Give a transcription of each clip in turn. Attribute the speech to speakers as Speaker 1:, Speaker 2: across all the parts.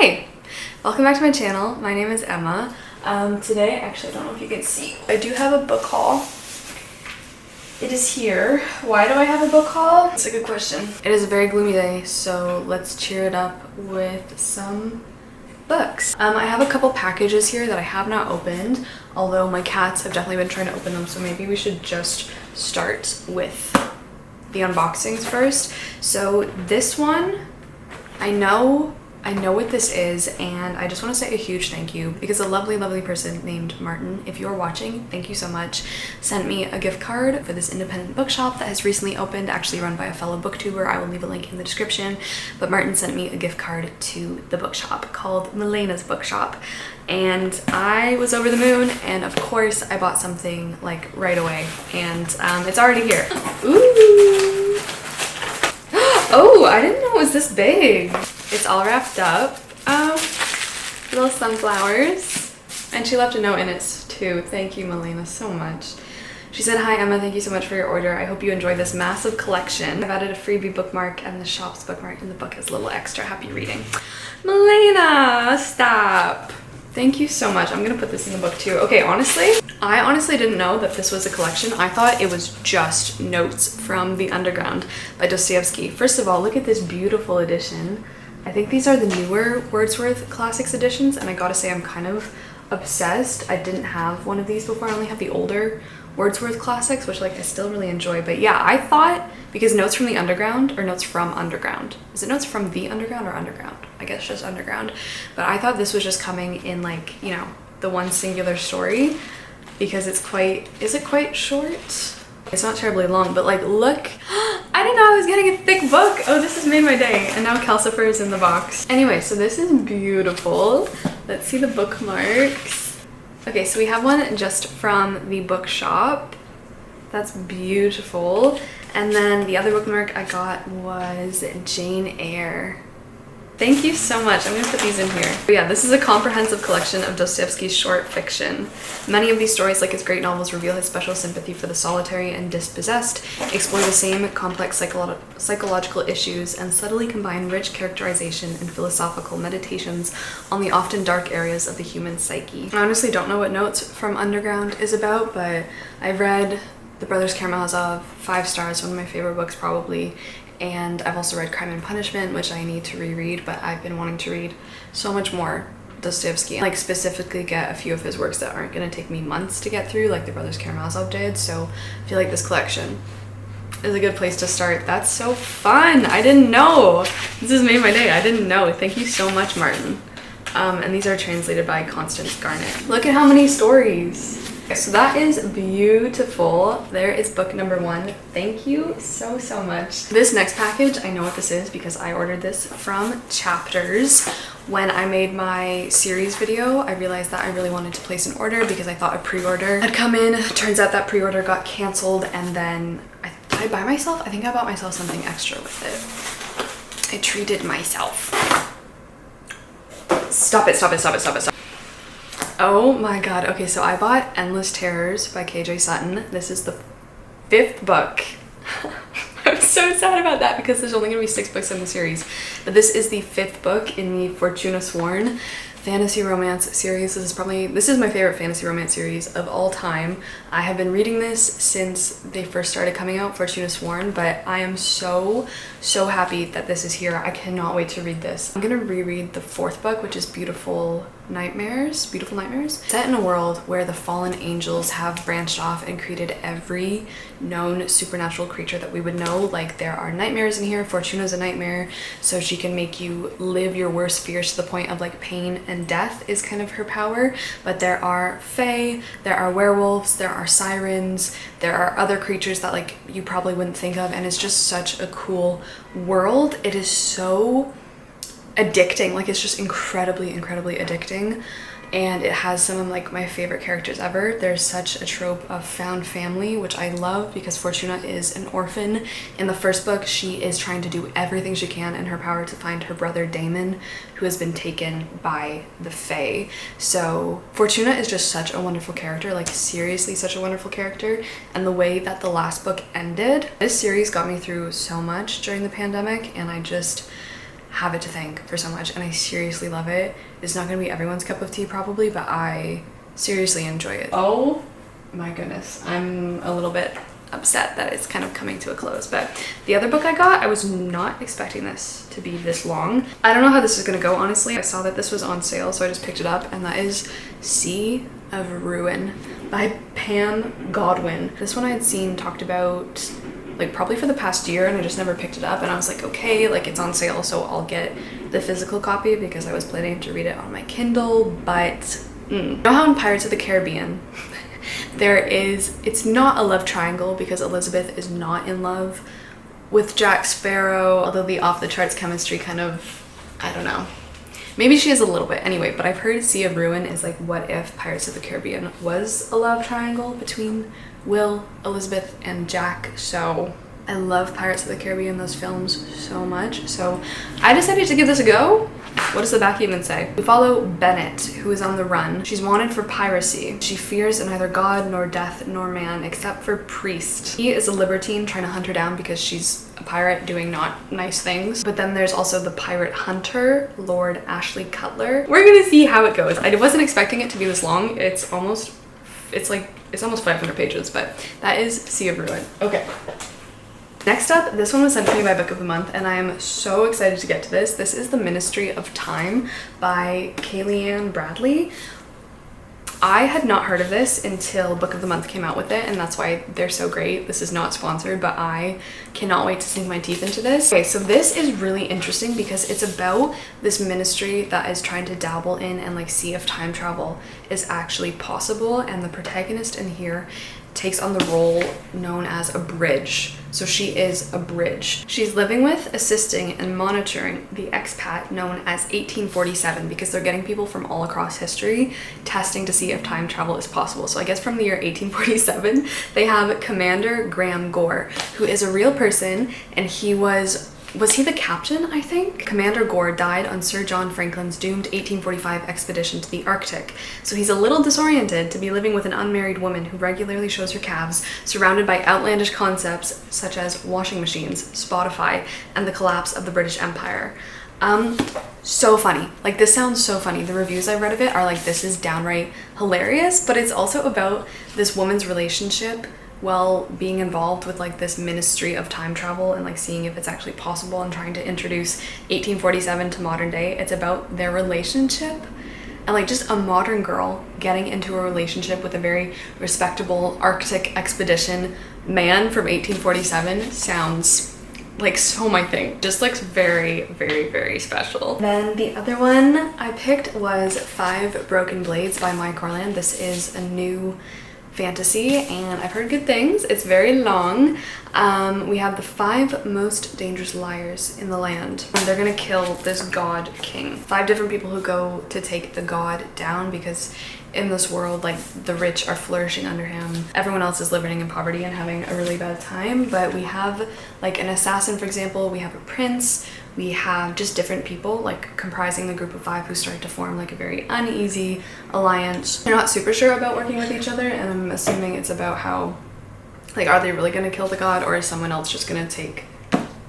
Speaker 1: Hi! Welcome back to my channel. My name is Emma. Today, actually I don't know if you can see, I do have a book haul. It is here. Why do I have a book haul? It's a good question. It is a very gloomy day, so let's cheer it up with some books. I have a couple packages here that I have not opened, although my cats have definitely been trying to open them, so maybe we should just start with the unboxings first. So this one, I know what this is, and I just want to say a huge thank you because a lovely person named Martin, if you're watching, thank you so much, sent me a gift card for this independent bookshop that has recently opened, actually run by a fellow booktuber. I will leave a link in the description, but Martin sent me a gift card to the bookshop called Melena's Bookshop, and I was over the moon, and of course I bought something like right away, and it's already here. Ooh! Oh, I didn't know it was this big. It's all wrapped up. Oh, little sunflowers. And she left a note in it too. Thank you, Melena, so much. She said, "Hi Emma, thank you so much for your order. I hope you enjoy this massive collection. I've added a freebie bookmark and the shop's bookmark, and the book has a little extra. Happy reading." Melena, stop. Thank you so much. I'm gonna put this in the book too. Okay, I honestly didn't know that this was a collection. I thought it was just notes from The Underground by Dostoevsky. First of all, look at this beautiful edition. I think these are the newer Wordsworth Classics editions, and I gotta say I'm kind of obsessed. I didn't have one of these before. I only have the older Wordsworth Classics, which like I still really enjoy. But yeah, I thought, because Notes from the Underground, or Notes from Underground. Is it Notes from the Underground or Underground? I guess just Underground. But I thought this was just coming in like, you know, the one singular story, because it's quite, is it quite short? It's not terribly long, but like, look, I didn't know I was getting a thick book. Oh, this has made my day. And now Calcifer is in the box. Anyway, so this is beautiful. Let's see the bookmarks. Okay, so we have one just from the bookshop. That's beautiful. And then the other bookmark I got was Jane Eyre. Thank you so much. I'm gonna put these in here. But yeah, this is a comprehensive collection of Dostoevsky's short fiction. Many of these stories, like his great novels, reveal his special sympathy for the solitary and dispossessed, explore the same complex psychological issues, and subtly combine rich characterization and philosophical meditations on the often dark areas of the human psyche. I honestly don't know what Notes from Underground is about, but I've read The Brothers Karamazov, 5 stars, one of my favorite books probably. And I've also read Crime and Punishment, which I need to reread, but I've been wanting to read so much more Dostoevsky. Like specifically get a few of his works that aren't gonna take me months to get through, like the Brothers Karamazov did. So I feel like this collection is a good place to start. That's so fun. I didn't know. This has made my day. I didn't know. Thank you so much, Martin. And these are translated by Constance Garnett. Look at how many stories. Okay, so that is beautiful. There is book number 1. Thank you so much. This next package, I know what this is because I ordered this from Chapters. When I made my series video, I realized that I really wanted to place an order because I thought a pre-order had come in. Turns out that pre-order got canceled, and then did I buy myself? I think I bought myself something extra with it. I treated myself. Stop it. Oh my god. Okay, so I bought Endless Terrors by KJ Sutton. This is the 5th book. I'm so sad about that because there's only gonna be 6 books in the series. But this is the 5th book in the Fortuna Sworn fantasy romance series. This is my favorite fantasy romance series of all time. I have been reading this since they first started coming out, Fortuna Sworn, but I am so happy that this is here. I cannot wait to read this. I'm gonna reread the 4th book, which is Beautiful Nightmares. Set in a world where the fallen angels have branched off and created every known supernatural creature that we would know. Like, there are nightmares in here. Fortuna's a nightmare, so she can make you live your worst fears to the point of like pain and death is kind of her power. But there are fae, there are werewolves, there are sirens, there are other creatures that like you probably wouldn't think of, and it's just such a cool world. It is so addicting. Like, it's just incredibly addicting, and it has some of like my favorite characters ever. There's such a trope of found family, which I love because Fortuna is an orphan. In the 1st book, she is trying to do everything she can in her power to find her brother Damon, who has been taken by the Fae. So Fortuna is just such a wonderful character, like seriously such a wonderful character. And the way that the last book ended, this series got me through so much during the pandemic, and I just have it to thank for so much, and I seriously love it. It's not gonna be everyone's cup of tea probably, but I seriously enjoy it. Oh my goodness, I'm a little bit upset that it's kind of coming to a close. But the other book I got, I was not expecting this to be this long. I don't know how this is gonna go, honestly. I saw that this was on sale, so I just picked it up, and that is Sea of Ruin by Pam Godwin. This one I had seen talked about like probably for the past year, and I just never picked it up, and I was like, okay, like it's on sale, so I'll get the physical copy because I was planning to read it on my Kindle. But you know how in Pirates of the Caribbean it's not a love triangle because Elizabeth is not in love with Jack Sparrow, although the off-the-charts chemistry kind of, I don't know, maybe she is a little bit. Anyway, but I've heard Sea of Ruin is like, what if Pirates of the Caribbean was a love triangle between Will, Elizabeth, and Jack? So I love Pirates of the Caribbean, those films, so much. So I decided to give this a go. What does the back even say? We follow Bennett, who is on the run. She's wanted for piracy. She fears neither God nor death nor man except for priest. He is a libertine trying to hunt her down because she's a pirate doing not nice things. But then there's also the pirate hunter, Lord Ashley Cutler. We're gonna see how it goes. I wasn't expecting it to be this long. It's almost 500 pages, but that is Sea of Ruin. Okay. Next up, this one was sent to me by Book of the Month, and I am so excited to get to this. This is The Ministry of Time by Kayleigh Bradley. I had not heard of this until Book of the Month came out with it, and that's why they're so great. This is not sponsored, but I cannot wait to sink my teeth into this. Okay, so this is really interesting because it's about this ministry that is trying to dabble in and like see if time travel is actually possible, and the protagonist in here takes on the role known as a bridge. So she is a bridge. She's living with, assisting, and monitoring the expat known as 1847 because they're getting people from all across history testing to see if time travel is possible. So I guess from the year 1847, they have Commander Graham Gore, who is a real person, and he was he the captain, I think? Commander Gore died on Sir John Franklin's doomed 1845 expedition to the Arctic. So he's a little disoriented to be living with an unmarried woman who regularly shows her calves, surrounded by outlandish concepts such as washing machines, Spotify, and the collapse of the British Empire. So funny. Like, this sounds so funny. The reviews I read of it are like, this is downright hilarious, but it's also about this woman's relationship while being involved with like this ministry of time travel and like seeing if it's actually possible and trying to introduce 1847 to modern day. It's about their relationship and like just a modern girl getting into a relationship with a very respectable Arctic expedition man from 1847 sounds like so my thing. Just looks very, very, very special. Then the other one I picked was 5 Broken Blades by Mai Corland. This is a new fantasy, and I've heard good things. It's very long. We have the 5 most dangerous liars in the land, and they're gonna kill this god king. 5 different people who go to take the god down because in this world, like, the rich are flourishing under him. Everyone else is living in poverty and having a really bad time. But we have like an assassin, for example. We have a prince. We have just different people like comprising the group of 5 who start to form like a very uneasy alliance. They're not super sure about working with each other, and I'm assuming it's about how, like, are they really gonna kill the god, or is someone else just gonna take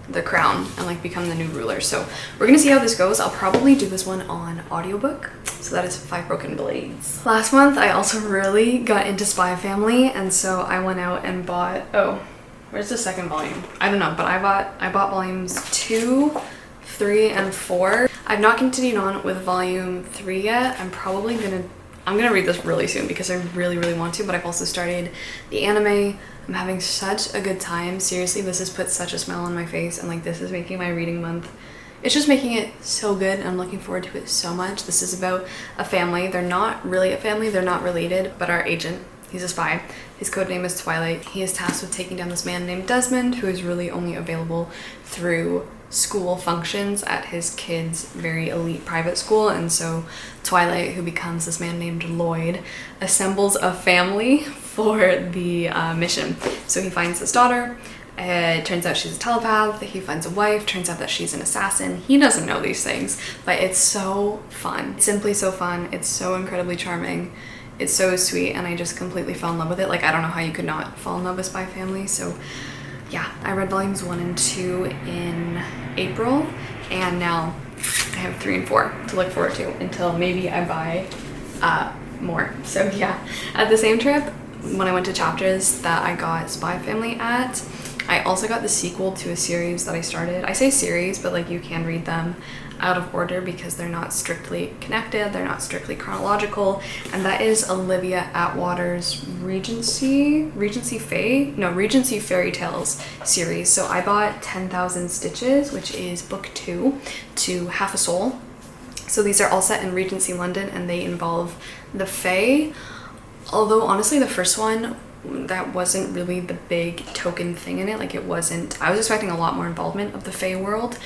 Speaker 1: the crown and like become the new ruler? So we're gonna see how this goes. I'll probably do this one on audiobook. So that is 5 Broken Blades. Last month I also really got into Spy Family, and so I went out and bought, oh, where's the second volume? I don't know, but I bought volumes 2, 3, and 4. I've not continued on with volume 3 yet. I'm gonna read this really soon because I really, really want to, but I've also started the anime. I'm having such a good time. Seriously, this has put such a smile on my face, and like, this is making my reading month. It's just making it so good, and I'm looking forward to it so much. This is about a family. They're not really a family, they're not related, but our agent, he's a spy. His code name is Twilight. He is tasked with taking down this man named Desmond, who is really only available through school functions at his kid's very elite private school. And so Twilight, who becomes this man named Lloyd, assembles a family for the mission. So he finds his daughter. It turns out she's a telepath. He finds a wife. Turns out that she's an assassin. He doesn't know these things, but it's so fun. It's simply so fun. It's so incredibly charming. It's so sweet, and I just completely fell in love with it. Like, I don't know how you could not fall in love with Spy Family. So yeah, I read volumes 1 and 2 in April, and now I have 3 and 4 to look forward to until maybe I buy more. So yeah, at the same trip, when I went to Chapters that I got Spy Family at, I also got the sequel to a series that I started. I say series, but like you can read them out of order because they're not strictly connected, they're not strictly chronological, and that is Olivia Atwater's Regency Fairy Tales series. So I bought 10,000 Stitches, which is book 2 to Half a Soul. So these are all set in Regency London and they involve the Fae. Although honestly the first one, that wasn't really the big token thing in it. Like it wasn't, I was expecting a lot more involvement of the Fae world,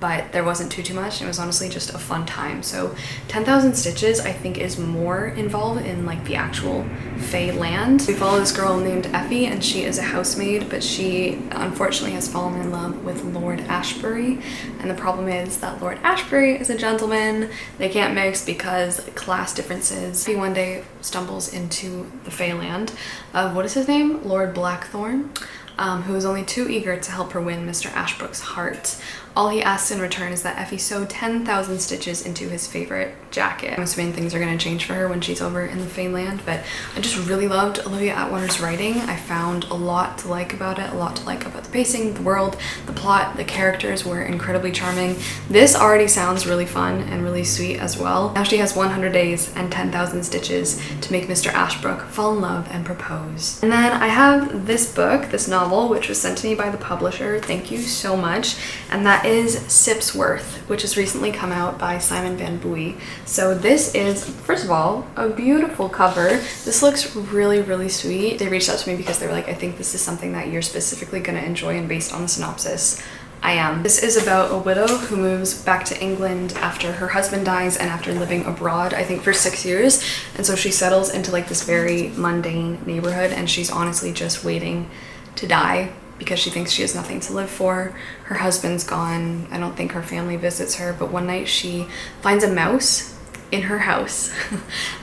Speaker 1: but there wasn't too much. It was honestly just a fun time. So 10,000 Stitches I think is more involved in like the actual Fae land. We follow this girl named Effie and she is a housemaid, but she unfortunately has fallen in love with Lord Ashbury, and the problem is that Lord Ashbury is a gentleman. They can't mix because class differences. Effie one day stumbles into the Fae land of, what is his name? Lord Blackthorn, who is only too eager to help her win Mr. Ashbrook's heart. All he asks in return is that Effie sew 10,000 stitches into his favorite jacket. I'm assuming things are going to change for her when she's over in the Fae land, but I just really loved Olivia Atwater's writing. I found a lot to like about it, a lot to like about the pacing, the world, the plot, the characters were incredibly charming. This already sounds really fun and really sweet as well. Now she has 100 days and 10,000 stitches to make Mr. Ashbrook fall in love and propose. And then I have this book, this novel, which was sent to me by the publisher. Thank you so much. And that is Sipsworth, which has recently come out by Simon Van Boey. So this is, first of all, a beautiful cover. This looks really, really sweet. They reached out to me because they were like, I think this is something that you're specifically going to enjoy, and based on the synopsis, I am. This is about a widow who moves back to England after her husband dies and after living abroad, I think for 6 years. And so she settles into like this very mundane neighborhood, and she's honestly just waiting to die because she thinks she has nothing to live for. Her husband's gone. I don't think her family visits her, but one night she finds a mouse in her house.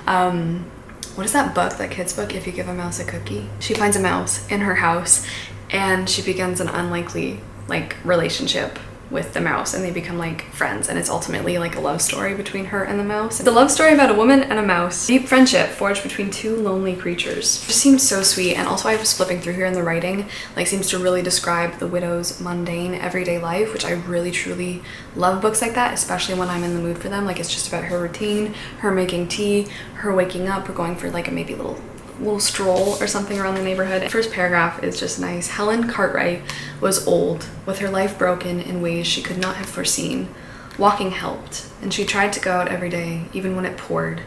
Speaker 1: What is that book, that kid's book, If You Give a Mouse a Cookie? She finds a mouse in her house and she begins an unlikely like relationship with the mouse, and they become like friends, and it's ultimately like a love story between her and the mouse. It's a love story about a woman and a mouse. Deep friendship forged between two lonely creatures. It just seems so sweet, and also I was flipping through here and the writing like seems to really describe the widow's mundane everyday life, which I really truly love books like that, especially when I'm in the mood for them. Like it's just about her routine, her making tea, her waking up, or going for like a maybe little stroll or something around the neighborhood. The first paragraph is just nice. Helen Cartwright was old, with her life broken in ways she could not have foreseen. Walking helped, and she tried to go out every day, even when it poured.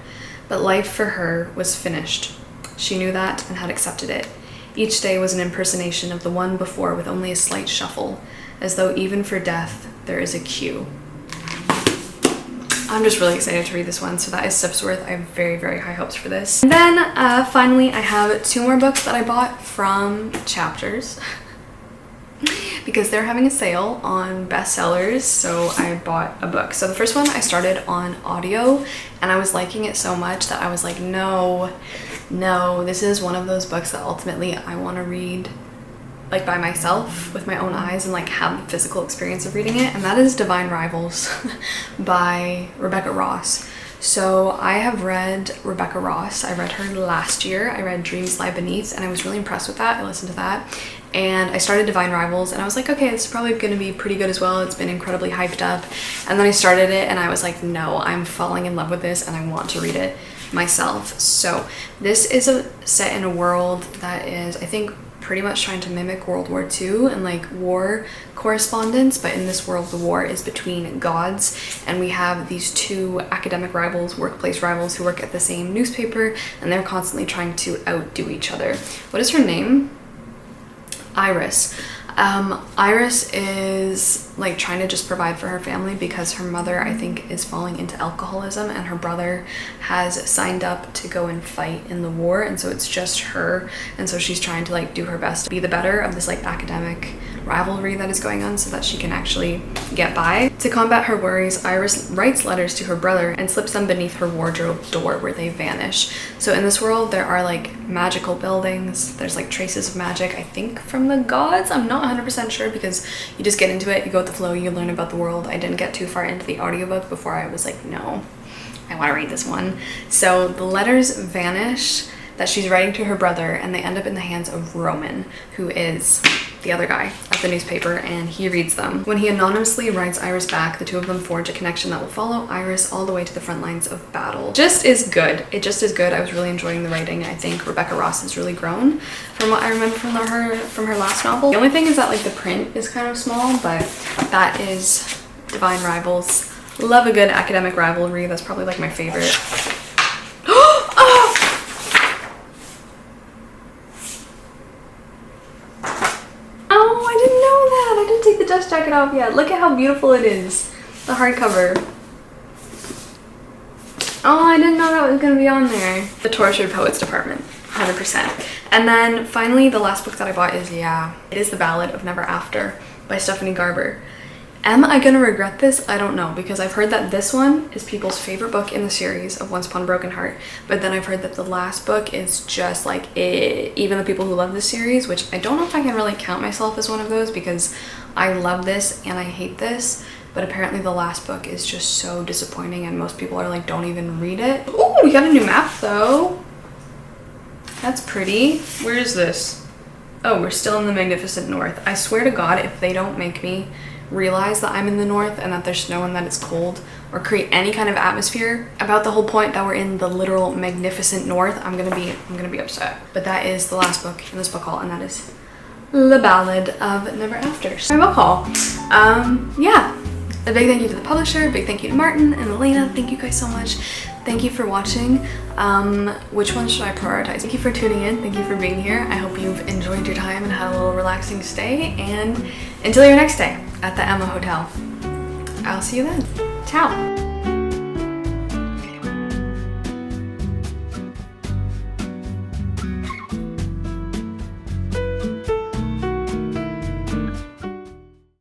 Speaker 1: But life for her was finished. She knew that and had accepted it. Each day was an impersonation of the one before, with only a slight shuffle, as though even for death there is a cue. I'm just really excited to read this one. So that is Sipsworth. I have very, very high hopes for this. And then finally, I have 2 more books that I bought from Chapters because they're having a sale on bestsellers. So I bought a book. So the first one I started on audio, and I was liking it so much that I was like, no, this is one of those books that ultimately I want to read like by myself with my own eyes and like have the physical experience of reading it, and that is Divine Rivals by Rebecca Ross. So I have read Rebecca Ross. I read her last year. I read Dreams Lie Beneath and I was really impressed with that. I listened to that and I started Divine Rivals and I was like, okay, this is probably going to be pretty good as well. It's been incredibly hyped up. And then I started it and I was like, no, I'm falling in love with this and I want to read it myself. So this is set in a world that is, I think, pretty much trying to mimic World War II and like war correspondence, but in this world the war is between gods, and we have these 2 academic rivals, workplace rivals, who work at the same newspaper, and they're constantly trying to outdo each other. What is her name? Iris. Iris is like trying to just provide for her family because her mother, I think, is falling into alcoholism, and her brother has signed up to go and fight in the war, and so it's just her, and so she's trying to like do her best to be the better of this like academic rivalry that is going on so that she can actually get by. To combat her worries, Iris writes letters to her brother and slips them beneath her wardrobe door where they vanish. So in this world, there are like magical buildings. There's like traces of magic, I think from the gods. I'm not 100% sure because you just get into it, you go with the flow, you learn about the world. I didn't get too far into the audiobook before I was like, no, I want to read this one. So the letters vanish that she's writing to her brother, and they end up in the hands of Roman, who is the other guy at the newspaper, and he reads them. When he anonymously writes Iris back, the two of them forge a connection that will follow Iris all the way to the front lines of battle. Just is good. It just is good. I was really enjoying the writing. I think Rebecca Ross has really grown from what I remember from her last novel. The only thing is that like the print is kind of small, but that is Divine Rivals. Love a good academic rivalry. That's probably like my favorite. Dust jacket off yet. Look at how beautiful it is. The hardcover. Oh, I didn't know that was gonna be on there. The Tortured Poets Department, 100%. And then finally, the last book that I bought is, yeah, it is The Ballad of Never After by Stephanie Garber. Am I gonna regret this? I don't know, because I've heard that this one is people's favorite book in the series of Once Upon a Broken Heart, but then I've heard that the last book is just like it. Even the people who love this series, which I don't know if I can really count myself as one of those because I love this and I hate this, but apparently the last book is just so disappointing and most people are like, don't even read it. Oh, we got a new map though. That's pretty. Where is this? Oh, we're still in the magnificent north. I swear to God, if they don't make me realize that I'm in the north and that there's snow and that it's cold, or create any kind of atmosphere about the whole point that we're in the literal magnificent north, I'm gonna be upset. But that is the last book in this book haul, and that is The Ballad of Never After. So my book haul. Yeah. A big thank you to the publisher, a big thank you to Martin and Elena. Thank you guys so much. Thank you for watching. Which one should I prioritize? Thank you for tuning in. Thank you for being here. I hope you've enjoyed your time and had a little relaxing stay. And until your next day at the Emma Hotel, I'll see you then. Ciao.